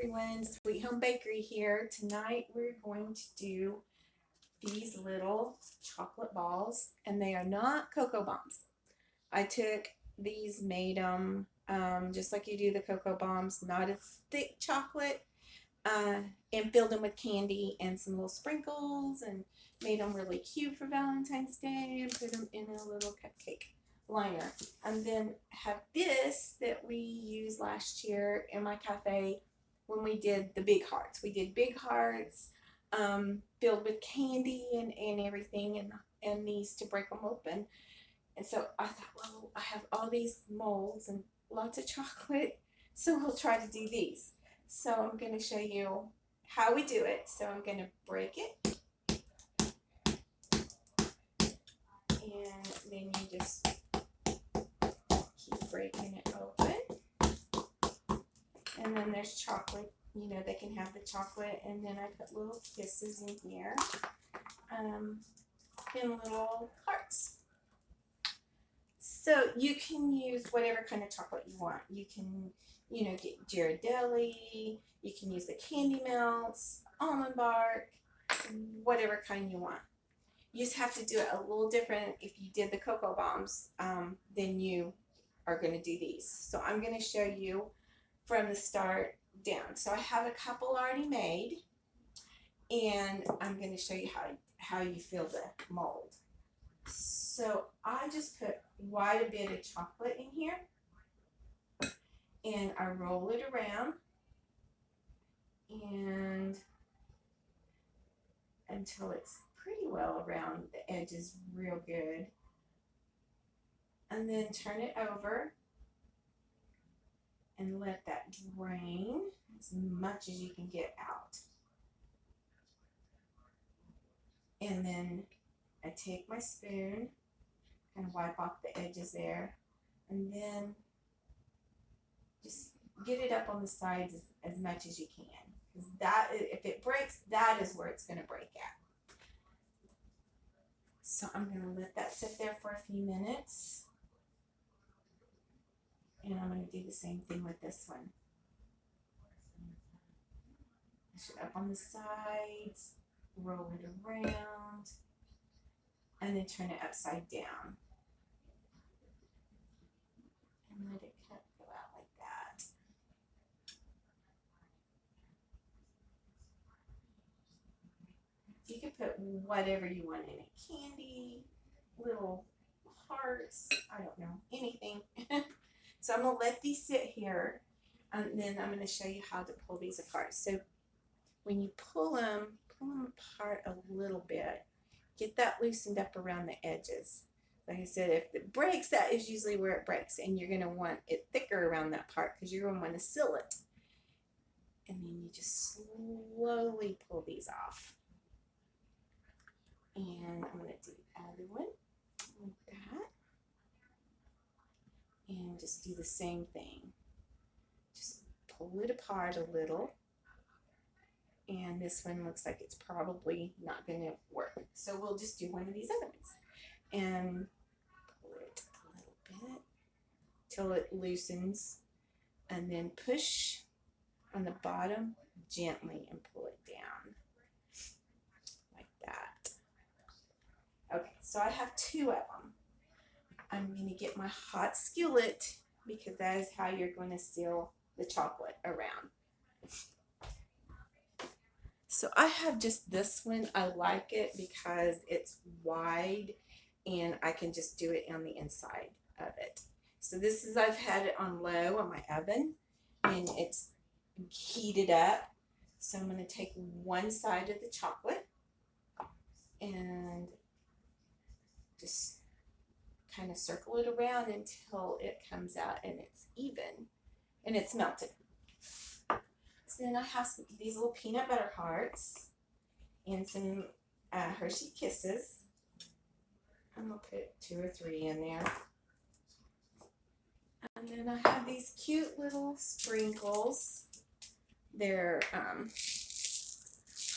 everyone, Sweet Home Bakery here. Tonight we're going to do these little chocolate balls, and they are not cocoa bombs. I took these, made them just like you do the cocoa bombs, not as thick chocolate, and filled them with candy and some little sprinkles, and made them really cute for Valentine's Day, and put them in a little cupcake liner. And then have this that we used last year in my cafe when we did the big hearts. We did big hearts filled with candy and everything, and these to break them open. And so I thought, well, I have all these molds and lots of chocolate, so we'll try to do these. So I'm going to show you how we do it. So I'm going to break it, and then you just keep breaking it open. And then there's chocolate. You know, they can have the chocolate, and then I put little kisses in here, in little hearts. So you can use whatever kind of chocolate you want. You can, get Ghirardelli. You can use the candy melts, almond bark, whatever kind you want. You just have to do it a little different if you did the cocoa bombs than you are going to do these. So I'm going to show you from the start down. So I have a couple already made, and I'm going to show you how you fill the mold. So I just put quite a bit of chocolate in here, and I roll it around and until it's pretty well around the edges real good, and then turn it over and let that drain as much as you can get out. And then I take my spoon and wipe off the edges there, and then just get it up on the sides as much as you can, because if it breaks, that is where it's going to break at. So I'm going to let that sit there for a few minutes, and I'm going to do the same thing with this one. Push it up on the sides, roll it around, and then turn it upside down. And let it go out like that. You can put whatever you want in it. Candy, little hearts, I don't know, anything. So I'm going to let these sit here, and then I'm going to show you how to pull these apart. So when you pull them apart a little bit. Get that loosened up around the edges. Like I said, if it breaks, that is usually where it breaks, and you're going to want it thicker around that part because you're going to want to seal it. And then you just slowly pull these off. And I'm going to do the other one like that. And just do the same thing. Just pull it apart a little. And this one looks like it's probably not going to work. So we'll just do one of these other ones. And pull it a little bit till it loosens. And then push on the bottom gently and pull it down. Like that. Okay, so I have two of them. I'm going to get my hot skillet because that is how you're going to seal the chocolate around. So I have just this one. I like it because it's wide and I can just do it on the inside of it. So this is, I've had it on low on my oven and it's heated up. So I'm going to take one side of the chocolate and just kind of circle it around until it comes out and it's even and it's melted. So then I have these little peanut butter hearts and some Hershey Kisses. I'm going to put 2 or 3 in there. And then I have these cute little sprinkles. They're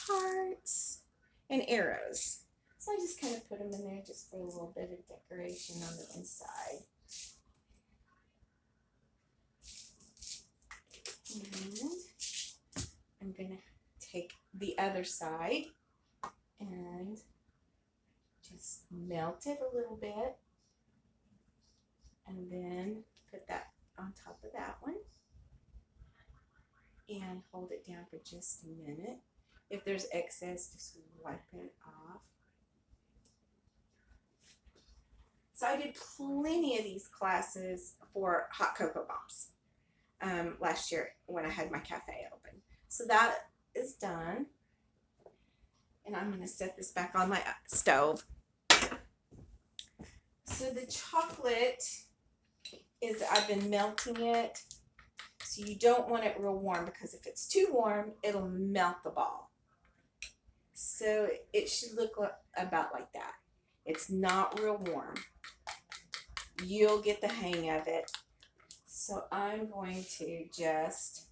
hearts and arrows. So I just kind of put them in there just for a little bit of decoration on the inside. And going to take the other side and just melt it a little bit, and then put that on top of that one and hold it down for just a minute. If there's excess, just wipe it off. So I did plenty of these classes for hot cocoa bombs last year when I had my cafe open. So that is done. And I'm going to set this back on my stove. So the chocolate is, I've been melting it. So you don't want it real warm, because if it's too warm, it'll melt the ball. So it should look about like that. It's not real warm. You'll get the hang of it. So I'm going to just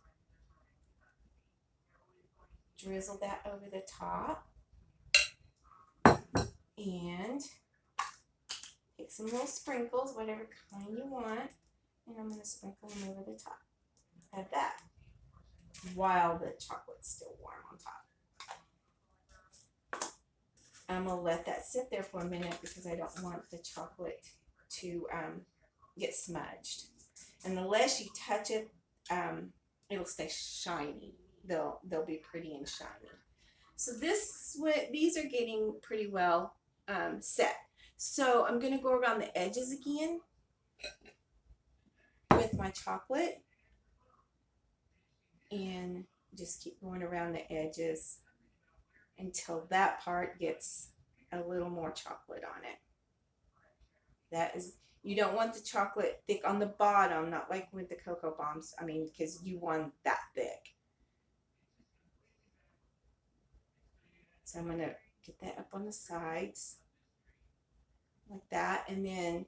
drizzle that over the top and take some little sprinkles, whatever kind you want, and I'm going to sprinkle them over the top of that while the chocolate's still warm on top. I'm going to let that sit there for a minute because I don't want the chocolate to get smudged. And the less you touch it, it'll stay shiny. They'll be pretty and shiny. So these are getting pretty well set. So I'm going to go around the edges again with my chocolate and just keep going around the edges until that part gets a little more chocolate on it. That is, you don't want the chocolate thick on the bottom, not like with the cocoa bombs. I mean, because you want that thick. So I'm going to get that up on the sides like that. And then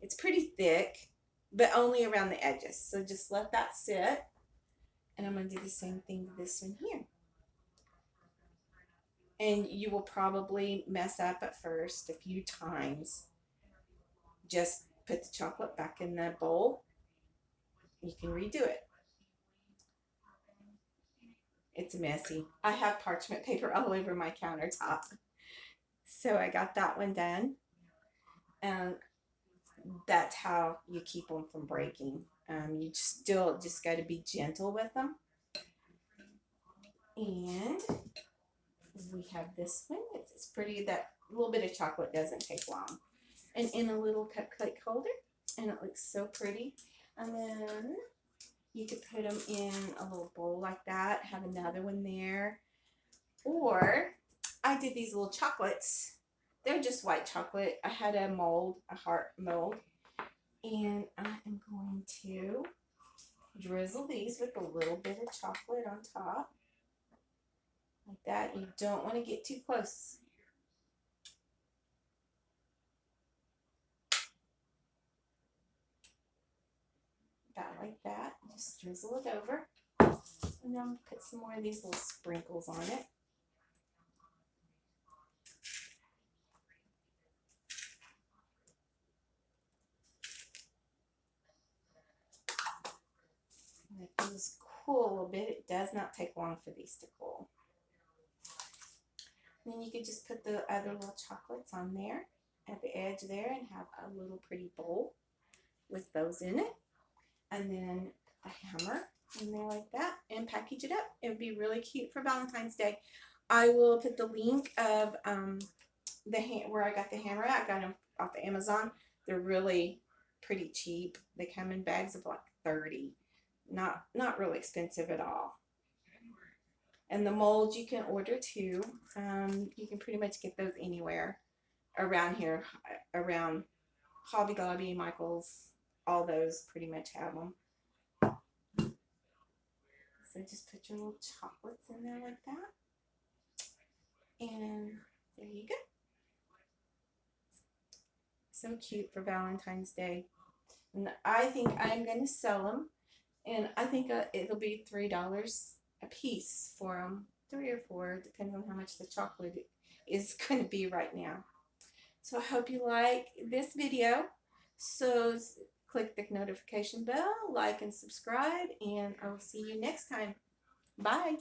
it's pretty thick, but only around the edges. So just let that sit. And I'm going to do the same thing to this one here. And you will probably mess up at first a few times. Just put the chocolate back in the bowl. You can redo it. It's messy. I have parchment paper all over my countertop. So I got that one done. And that's how you keep them from breaking. You still just got to be gentle with them. And we have this one. It's pretty. That little bit of chocolate doesn't take long. And in a little cupcake holder. And it looks so pretty. And then you could put them in a little bowl like that. Have another one there. Or I did these little chocolates. They're just white chocolate. I had a mold, a heart mold. And I am going to drizzle these with a little bit of chocolate on top. Like that. You don't want to get too close. About like that. Just drizzle it over. And then put some more of these little sprinkles on it. Let these cool a little bit. It does not take long for these to cool. And then you could just put the other little chocolates on there at the edge there and have a little pretty bowl with those in it. And then a hammer in there like that and package it up. It would be really cute for Valentine's Day. I will put the link of where I got the hammer at. I got them off of Amazon. They're really pretty cheap. They come in bags of like 30. Not really expensive at all. And the molds you can order too. You can pretty much get those anywhere around here, around Hobby Lobby, Michael's, all those pretty much have them. So just put your little chocolates in there like that. And there you go. So cute for Valentine's Day. And I think I'm going to sell them. And I think it'll be $3 a piece for them. 3 or 4, depending on how much the chocolate is going to be right now. So I hope you like this video. So click the notification bell, like and subscribe, and I will see you next time. Bye.